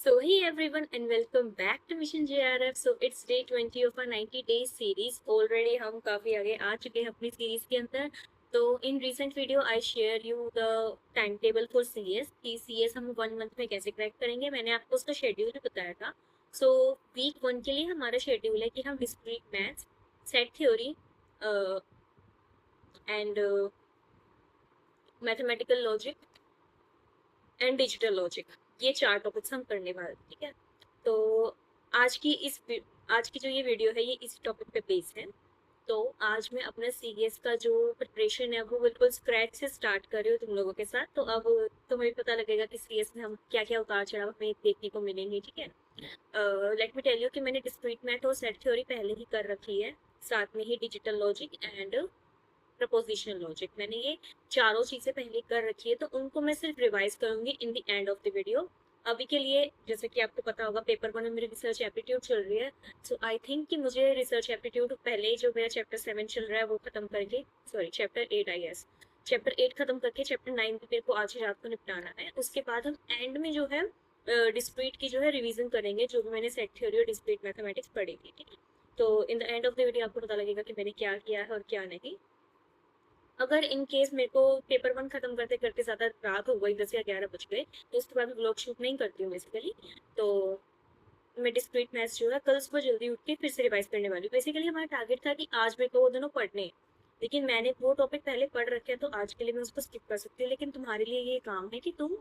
So hey everyone and welcome back to Mission JRF. So it's day 20 of our 90 days series. Already हम काफी आगे आ चुके हैं अपनी सीरीज के अंदर. तो in recent video I share you the timetable for CS कि CS हम 1 month में कैसे क्रैक करेंगे. मैंने आपको उसका शेड्यूल भी बताया था. So week 1 के लिए हमारा शेड्यूल है कि हम discrete maths, set theory and mathematical logic and digital logic, ये 4 टॉपिक्स हम करने वाले हैं. ठीक है. तो आज की इस आज की जो ये वीडियो है ये इस टॉपिक पे बेस्ड है. तो आज मैं अपना सीएस का जो प्रिपरेशन है वो बिल्कुल स्क्रैच से स्टार्ट कर रही हूँ तुम लोगों के साथ. तो अब तुम्हें भी पता लगेगा कि सीएस में हम क्या क्या उतार चढ़ाव हमें देखने को मिलेंगे. ठीक है. लेट मी टेल यू कि मैंने डिस्क्रीट मैथ और सेट थ्योरी पहले ही कर रखी है, साथ में ही digital logic and propositional logic. मैंने ये चारों चीजें पहले कर रखी है, तो उनको मैं सिर्फ रिवाइज करूंगी in the end of the video. अभी के लिए जैसे कि आपको पता होगा पेपर 1 में मेरी रिसर्च एप्टीट्यूड चल रही है. सो आई थिंक कि मुझे रिसर्च एप्टीट्यूड पहले जो मेरा चैप्टर 7 चल रहा है वो खत्म करके, sorry chapter 8 I S, chapter 8 खत्म करके चैप्टर 9 भी मेरे को आज ही रात को निपटाना है. उसके बाद हम एंड में जो है डिस्क्रीट की जो है रिवीजन करेंगे, जो भी मैंने सेट थ्योरी और डिस्क्रीट मैथमेटिक्स पढ़ी थी. ठीक है. तो in the end of the video आपको पता लगेगा कि मैंने क्या किया है और क्या नहीं. अगर इन केस मेरे को पेपर 1 खत्म करते करते ज्यादा रात हो गई, 10 या 11 बज गए, तो उसके बाद मैं व्लॉग शूट नहीं करती हूँ बेसिकली. तो मैं डिस्क्रीट मैथ्स जो है कल सुबह जल्दी उठ के फिर से रिवाइज करने वाली हूँ. बेसिकली हमारा टारगेट था कि आज मेरे को वो दोनों पढ़ने हैं, लेकिन मैंने वो टॉपिक पहले पढ़ रखे हैं तो आज के लिए मैं उसको स्किप कर सकती हूँ. लेकिन तुम्हारे लिए ये काम है कि तुम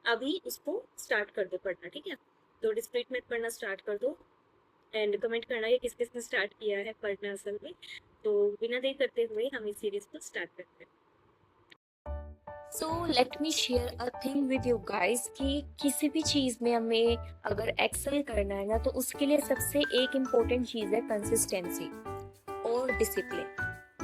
अभी उसको स्टार्ट कर दो पढ़ना. ठीक है. तो डिस्क्रीट मैथ पढ़ना स्टार्ट कर दो एंड कमेंट करना कि किस किसने स्टार्ट किया है पढ़ना असल में. तो बिना देर करते हुए हम इस सीरीज को स्टार्ट करते हैं. So let me share a thing with you guys कि किसी भी चीज़ में हमें अगर एक्सेल करना है ना, तो उसके लिए सबसे एक इम्पोर्टेंट चीज़ है कंसिस्टेंसी और डिसिप्लिन.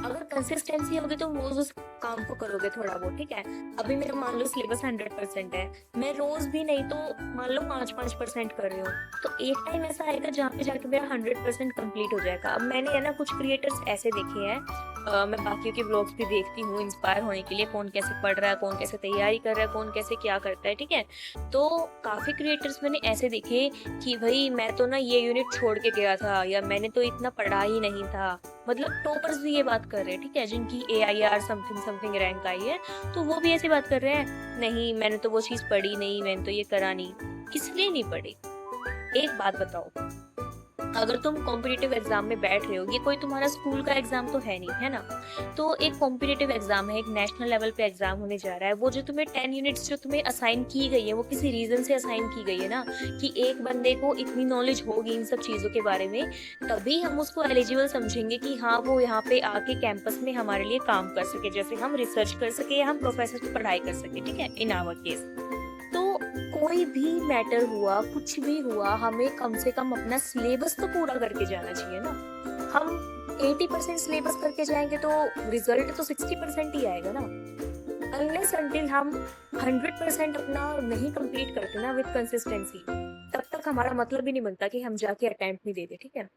अगर कंसिस्टेंसी होगी तो रोज उस काम को करोगे थोड़ा बहुत. ठीक है. अभी मेरा मान लो सिलेबस 100% है, मैं रोज भी नहीं तो मान लो 5-5% कर रही हूँ, तो एक टाइम ऐसा आएगा जहाँ पे जाके मेरा 100% कंप्लीट हो जाएगा. अब मैंने है ना कुछ क्रिएटर्स ऐसे देखे हैं, मैं बाकियों के ब्लॉग्स भी देखती हूँ इंस्पायर होने के लिए, कौन कैसे पढ़ रहा है, कौन कैसे तैयारी कर रहा है, कौन कैसे क्या करता है. ठीक है. तो काफी क्रिएटर्स मैंने ऐसे देखे कि भाई मैं तो ना ये यूनिट छोड़ के गया था, या मैंने तो इतना पढ़ा ही नहीं था. मतलब टॉपर्स भी ये बात कर रहे हैं. ठीक है. जिनकी AIR समथिंग समथिंग रैंक आई है, तो वो भी ऐसी बात कर रहे हैं, नहीं मैंने तो वो चीज पढ़ी नहीं, मैंने तो ये करा नहीं. किस लिए नहीं पढ़ी? एक बात बताओ, अगर तुम कॉम्पिटिटिव एग्जाम में बैठ रहे हो, ये कोई तुम्हारा स्कूल का एग्जाम तो है नहीं, है ना. तो एक कॉम्पिटिटिव एग्जाम है, एक नेशनल लेवल पे एग्जाम होने जा रहा है. वो जो तुम्हें 10 यूनिट्स जो तुम्हें असाइन की गई है, वो किसी रीजन से असाइन की गई है ना, कि एक बंदे को इतनी नॉलेज होगी इन सब चीजों के बारे में, तभी हम उसको एलिजिबल समझेंगे कि हाँ वो यहाँ पे आके कैंपस में हमारे लिए काम कर सके, जैसे हम रिसर्च कर सके या हम प्रोफेसर की पढ़ाई कर सके. ठीक है. इन आवर केस तो कोई भी मैटर हुआ, कुछ भी हुआ, हमें कम से कम अपना सिलेबस तो पूरा करके जाना चाहिए ना. हम 80% सिलेबस करके जाएंगे तो रिजल्ट तो 60% ही आएगा ना. अनलेस अंटिल हम 100% अपना नहीं कंप्लीट करते ना विद कंसिस्टेंसी, तब तक हमारा मतलब ही नहीं बनता कि हम जाके अटेम्प्ट नहीं देते. ठीक है.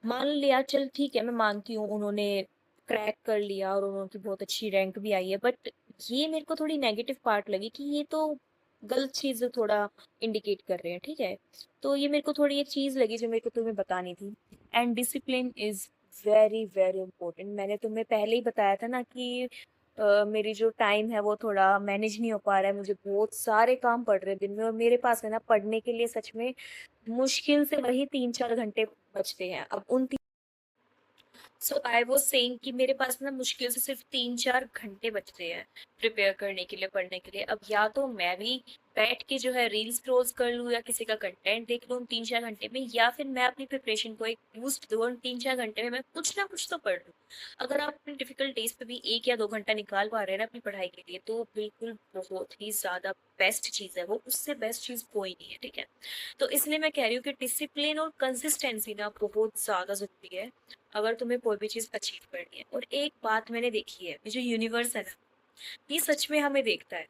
मान लिया, चल ठीक है, मैं मानती हूँ उन्होंने क्रैक कर लिया और उनकी बहुत अच्छी रैंक भी आई है, बट ये मेरे को थोड़ी नेगेटिव पार्ट लगी कि ये तो गलत चीज थोड़ा इंडिकेट कर रहे हैं. ठीक है. तो ये मेरे को थोड़ी एक चीज लगी जो मेरे को तुम्हें बतानी थी. And discipline is very very important. मैंने तुम्हें पहले ही बताया था ना कि मेरी जो टाइम है वो थोड़ा मैनेज नहीं हो पा रहा है, मुझे बहुत सारे काम पड़ रहे हैं दिन में, और मेरे पास है ना पढ़ने के लिए सच में मुश्किल से वही 3-4 घंटे बचते हैं. अब उन सो आई वॉज सेइंग कि मेरे पास ना मुश्किल से सिर्फ 3-4 घंटे बचते हैं प्रिपेयर करने के लिए, पढ़ने के लिए. अब या तो मैं भी बैठ के जो है रील स्क्रॉल्स कर लूँ या किसी का कंटेंट देख लूँ 3-4 घंटे में, या फिर मैं अपनी प्रिपरेशन को एक बूस्ट दूँ 3-4 घंटे में मैं कुछ ना कुछ तो पढ़ लूँ. अगर आप अपने डिफिकल्ट डेज पे भी 1 या 2 घंटा निकाल पा रहे हैं ना अपनी पढ़ाई के लिए, तो बिल्कुल बहुत ही ज्यादा बेस्ट चीज है वो. उससे बेस्ट चीज कोई नहीं है. ठीक है. तो इसलिए मैं कह रही हूँ कि डिसिप्लिन और कंसिस्टेंसी ना बहुत ज्यादा जरूरी है अगर तुम्हें कोई भी चीज अचीव करनी है. और एक बात मैंने देखी है, ये जो यूनिवर्स है ना, ये सच में हमें देखता है.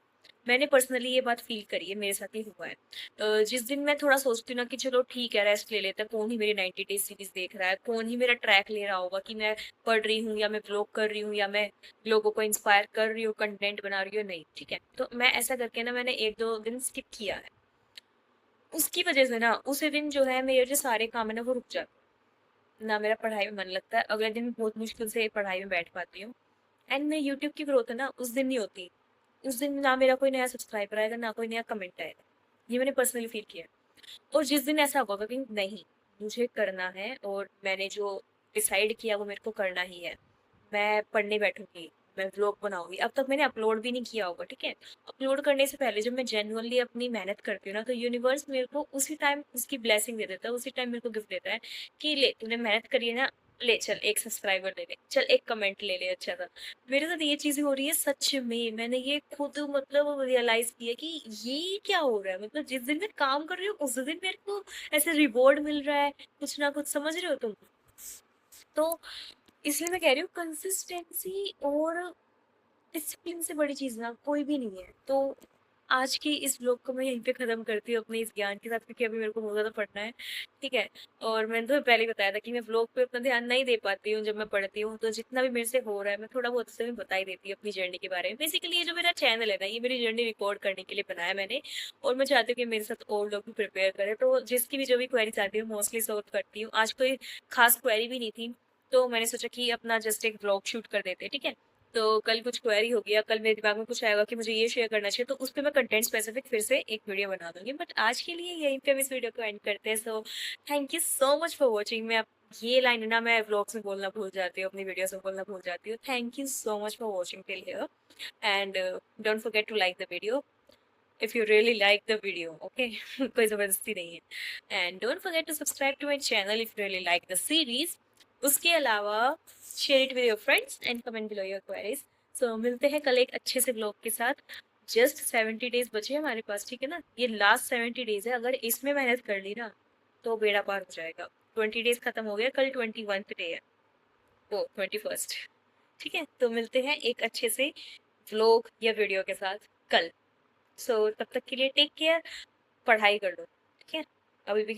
मैंने पर्सनली ये बात फील करी है, मेरे साथ ही हुआ है. जिस दिन मैं थोड़ा सोचती हूँ ना कि चलो ठीक है रेस्ट ले लेते हैं, कौन ही मेरी 90 डेज सीरीज देख रहा है, कौन ही मेरा ट्रैक ले रहा होगा कि मैं पढ़ रही हूँ या मैं ब्लॉग कर रही हूँ या मैं लोगों को इंस्पायर कर रही हूँ, कंटेंट बना रही हूँ, नहीं. ठीक है. तो मैं ऐसा करके ना मैंने 1-2 दिन स्किप किया है. उसकी वजह से ना उसी दिन जो है मेरे जो सारे काम है ना वो रुक जाते, ना मेरा पढ़ाई में मन लगता है, अगले दिन बहुत मुश्किल से पढ़ाई में बैठ पाती हूँ। एंड मेरी यूट्यूब की ग्रोथ है ना उस दिन नहीं होती, उस दिन ना मेरा कोई नया सब्सक्राइबर आएगा ना कोई नया कमेंट आएगा, ये मैंने पर्सनली फील किया है। और जिस दिन ऐसा होगा कि नहीं मुझे करना है और मैंने जो डिसाइड किया वो मेरे को करना ही है, मैं पढ़ने बैठूंगी, मैं व्लॉग बनाऊंगी। अब तक मैंने अपलोड भी नहीं किया होगा, ठीक है, अपलोड करने से पहले जब मैं जेन्युइनली अपनी मेहनत करती हूँ ना तो यूनिवर्स मेरे को उसी टाइम उसकी ब्लेसिंग दे देता है, उसी टाइम मेरे को गिफ्ट देता है कि ले तूने मेहनत करी है ना, ले चल एक सब्सक्राइबर ले ले, चल एक कमेंट ले ले अच्छा सा। मेरे साथ ये चीजें हो रही है सच में, मैंने ये खुद मतलब रियलाइज किया कि ये क्या हो रहा है, मतलब जिस दिन मैं काम कर रही हूँ उस दिन मेरे को ऐसे रिवॉर्ड मिल रहा है, कुछ ना कुछ, समझ रहे हो तुम। तो इसलिए मैं कह रही हूँ कंसिस्टेंसी और डिसिप्लिन से बड़ी चीज ना कोई भी नहीं है। तो आज की इस ब्लॉग को मैं यहीं पे खत्म करती हूँ अपने इस ज्ञान के साथ, क्योंकि अभी मेरे को बहुत ज्यादा पढ़ना है, ठीक है। और मैंने तो पहले ही बताया था कि मैं ब्लॉग पे उतना ध्यान नहीं दे पाती हूँ जब मैं पढ़ती हूँ, तो जितना भी मेरे से हो रहा है मैं थोड़ा बहुत से मैं बता ही देती हूँ अपनी जर्नी के बारे में। बेसिकली ये जो मेरा चैनल है ना ये मेरी जर्नी रिकॉर्ड करने के लिए बनाया मैंने, और मैं चाहती हूँ कि मेरे साथ और लोग भी प्रिपेयर करें, तो जिसकी भी जो भी क्वेरीज आती है मोस्टली सॉल्व करती हूँ। आज कोई खास क्वेरी भी नहीं थी, तो मैंने सोचा कि अपना जस्ट एक ब्लॉग शूट कर देते हैं, ठीक है। तो कल कुछ क्वेरी होगी या कल मेरे दिमाग में कुछ आएगा कि मुझे ये शेयर करना चाहिए, तो उस पर मैं कंटेंट स्पेसिफिक फिर से एक वीडियो बना दूंगी। बट आज के लिए यहीं पे हम इस वीडियो को एंड करते हैं। So thank you so much for watching. मैं ये लाइन है ना मैं व्लॉग्स में बोलना भूल जाती हूँ, अपनी वीडियोस में बोलना भूल जाती हूँ। Thank you so much for watching till here, and don't forget to like the video if you really like the video, okay? कोई जबरदस्ती नहीं है। And don't forget to subscribe to my channel if you really like the series. उसके अलावा share it with your friends and comment below your queries. So मिलते हैं कल एक अच्छे से ब्लॉग के साथ। जस्ट 70 डेज बचे हैं हमारे पास, ठीक है ना, ये लास्ट 70 डेज है, अगर इसमें मेहनत कर ली ना तो बेड़ा पार हो जाएगा। 20 डेज खत्म हो गया, कल 21 डे है, ओ 21st, ठीक है। तो मिलते हैं एक अच्छे से व्लॉग या वीडियो के साथ कल। सो तब तक के लिए टेक केयर, पढ़ाई कर लो, ठीक है। अभी भी